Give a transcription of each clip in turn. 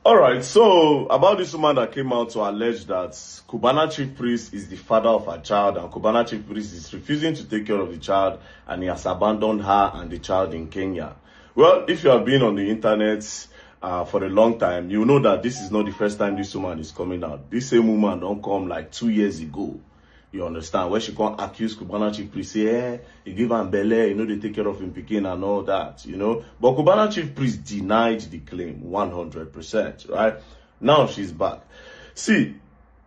All right, so about this woman that came out to allege that Cubana Chief Priest is the father of her child and Cubana Chief Priest is refusing to take care of the child and he has abandoned her and the child in Kenya. Well, if you have been on the internet for a long time, you know that this is not the first time this woman is coming out. This same woman don't come like 2 years ago. You understand? Where she can't accuse Cubana Chief Priest, say, he give him belly, they take care of him picking and all that, But Cubana Chief Priest denied the claim 100%, right? Now she's back. See,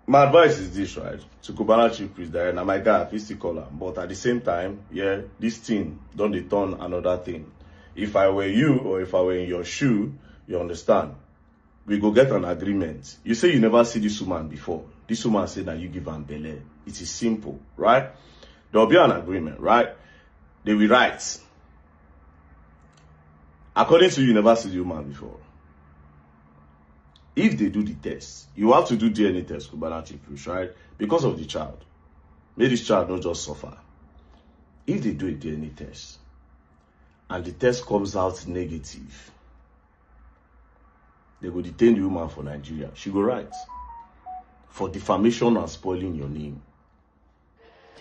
my advice is this, right? To Cubana Chief Priest, that now my guy, I still call him. But at the same time, yeah, this thing don't they turn another thing. If I were you or if I were in your shoe, you understand? We go get an agreement. You say you never see this woman before. This woman said that you give her belly. It is simple, right? There will be an agreement, right? They will write. According to you never see the woman before. If they do the test, you have to do DNA test, Cubana Chief Priest, right? Because of the child. May this child not just suffer. If they do a DNA test, and the test comes out negative, they will detain the woman for Nigeria. She go right. For defamation and spoiling your name.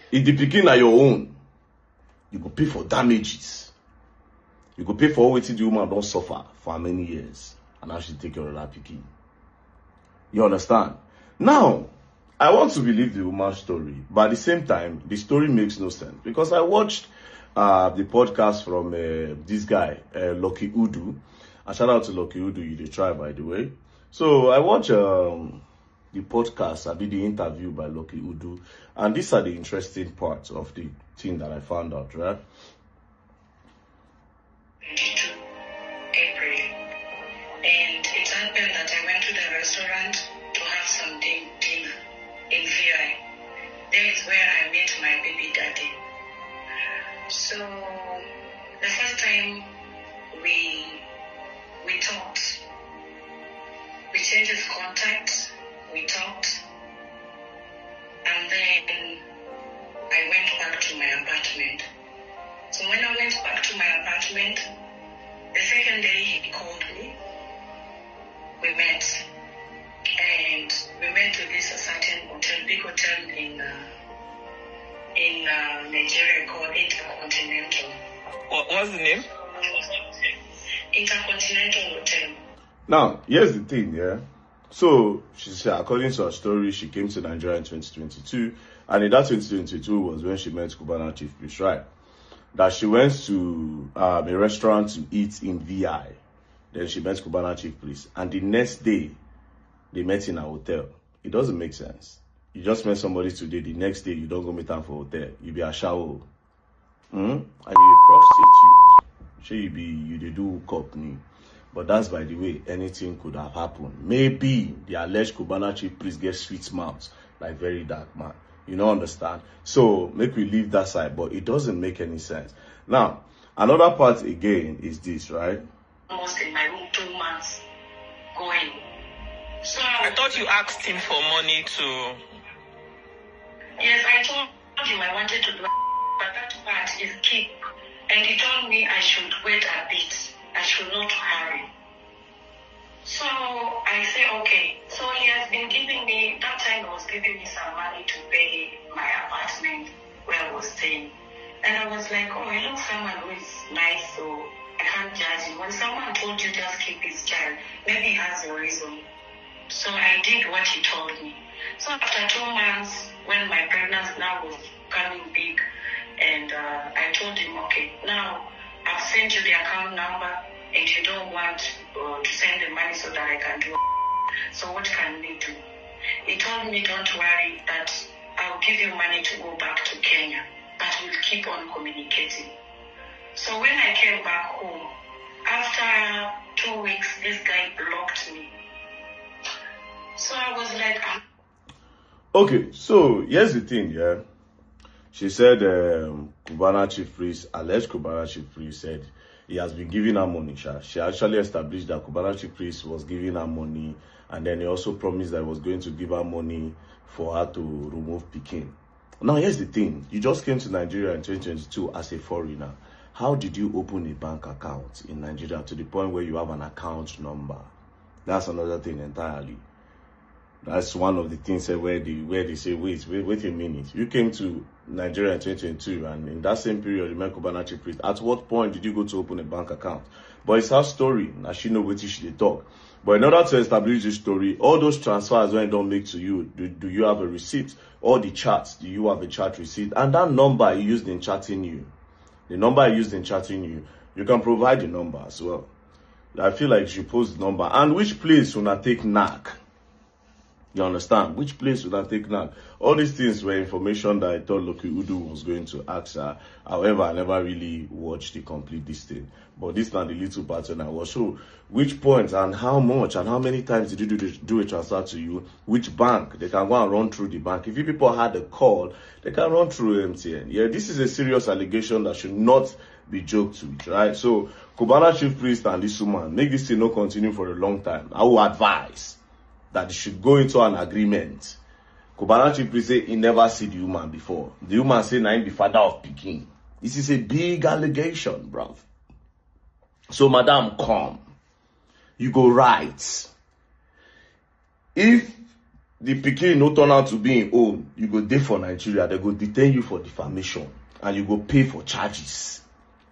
If the pikin are your own, you go pay for damages. You go pay for what the woman don't suffer for many years. And now she take care of that pikin. You understand? Now, I want to believe the woman's story. But at the same time, the story makes no sense. Because I watched the podcast from this guy, Lucky Udu. And shout out to Lucky Udu, you dey try, by the way. So I watched the podcast, I did the interview by Lucky Udu, and these are the interesting parts of the thing that I found out, right? April, and it happened that I went to the restaurant to have some dinner in VI. There is where I met my baby daddy. So the first time we talked, we changed his contact. We talked, and then I went back to my apartment. So when I went back to my apartment, the second day he called me. We met, and we went to this certain hotel, big hotel in Nigeria called Intercontinental. What's the name? Intercontinental Hotel. Now, here's the thing, yeah. So, she said, according to her story, she came to Nigeria in 2022, and in that 2022 was when she met Cubana Chief Priest, right? That she went to a restaurant to eat in VI. Then she met Cubana Chief Priest, and the next day, they met in a hotel. It doesn't make sense. You just met somebody today, the next day, you don't go meet them for hotel. You be a shower. And you a prostitute. Sure, you do company. But that's by the way, anything could have happened. Maybe the alleged Cubana Chief Priest gets sweet mouth, like very dark man. You don't understand? So, make we leave that side, but it doesn't make any sense. Now, another part again is this, right? Almost in my room 2 months going. So I thought you asked him for money to... Yes, I told him I wanted to do it, but that part is key. And he told me I should wait a bit. I should not hurry. So I say, okay. So he has been giving me, that time he was giving me some money to pay my apartment where I was staying. And I was like, oh, he looks someone who is nice, so I can't judge him. When someone told you just keep his child, maybe he has a reason. So I did what he told me. So after 2 months, when my pregnancy now was coming big, and I told him, okay, now I've sent you the account number and you don't want to send the money so that I can do it. So what can we do? He told me, don't worry, that I'll give you money to go back to Kenya, but we'll keep on communicating. So when I came back home, after 2 weeks, this guy blocked me. So I was like... Okay, so here's the thing, yeah. She said Cubana Chief Priest, alleged Cubana Chief Priest said he has been giving her money. She actually established that Cubana Chief Priest was giving her money, and then he also promised that he was going to give her money for her to remove Peking. Now, here's the thing. You just came to Nigeria in 2022 as a foreigner. How did you open a bank account in Nigeria to the point where you have an account number? That's another thing entirely. That's one of the things where they say, wait a minute. You came to Nigeria in 2022, and in that same period, you met Cubana Chief Priest. At what point did you go to open a bank account? But it's her story. Now she know what she should talk. But in order to establish this story, all those transfers when it don't make to you, do you have a receipt? All the chats, do you have a chat receipt? And that number I used in chatting you, the number I used in chatting you, you can provide the number as well. I feel like you should post the number. And which place will not take knack? You understand? Which place would I take now? All these things were information that I thought Loki Udu was going to ask her. However, I never really watched the complete this thing. But this now the little pattern I was. So, which point and how much and how many times did you do a transfer to you? Which bank? They can go and run through the bank. If you people had a call, they can run through MTN. Yeah, this is a serious allegation that should not be joked with, right? So, Cubana Chief Priest and this woman, make this thing not continue for a long time. I will advise that they should go into an agreement. Cubana Chief Priest say he never see the woman before. The woman say na him be father of Peking. This is a big allegation, bruv. So, madam, come. You go right. If the Peking no turn out to be in own, you go dey for Nigeria. They go detain you for defamation. And you go pay for charges.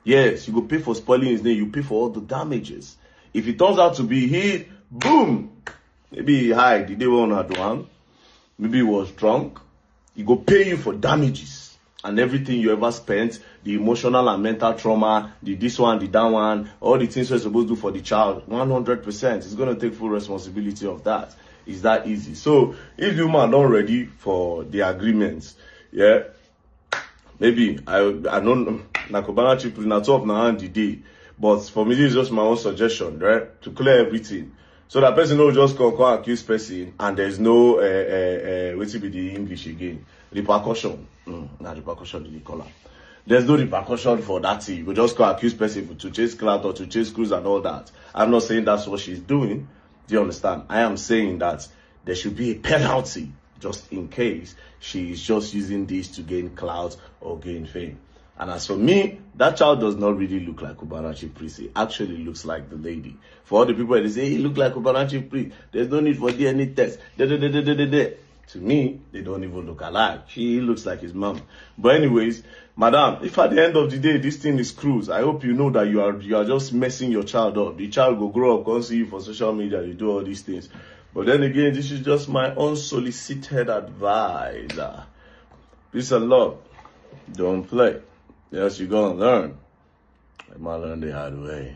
Yes, you go pay for spoiling his name. You pay for all the damages. If it turns out to be he, boom. Maybe he hide, the day one had one. Maybe he was drunk. He go pay you for damages and everything you ever spent, the emotional and mental trauma, the this one, the that one, all the things you're supposed to do for the child. 100%. It's going to take full responsibility of that. It's that easy. So if the woman not ready for the agreements, yeah, maybe I don't na Cubana Chief Priest na top na hand the day. But for me, this is just my own suggestion, right? To clear everything. So that person will just come accuse person and there's no what will be the English again? Repercussion. Not repercussion they call it. There's no repercussion for that thing. You will just go accuse person to chase clout or to chase cruise and all that. I'm not saying that's what she's doing. Do you understand? I am saying that there should be a penalty just in case she is just using this to gain clout or gain fame. And as for me, that child does not really look like Cubana Chief Priest. He actually looks like the lady. For all the people that say, he look like Cubana Chief Priest, there's no need for DNA test. To me, they don't even look alike. He looks like his mom. But anyways, madam, if at the end of the day, this thing is cruise, I hope you know that you are just messing your child up. The child will grow up, come see you for social media, you do all these things. But then again, this is just my unsolicited advice. Peace and love. Don't play. Yes, you're gonna learn. I might learn the hard way.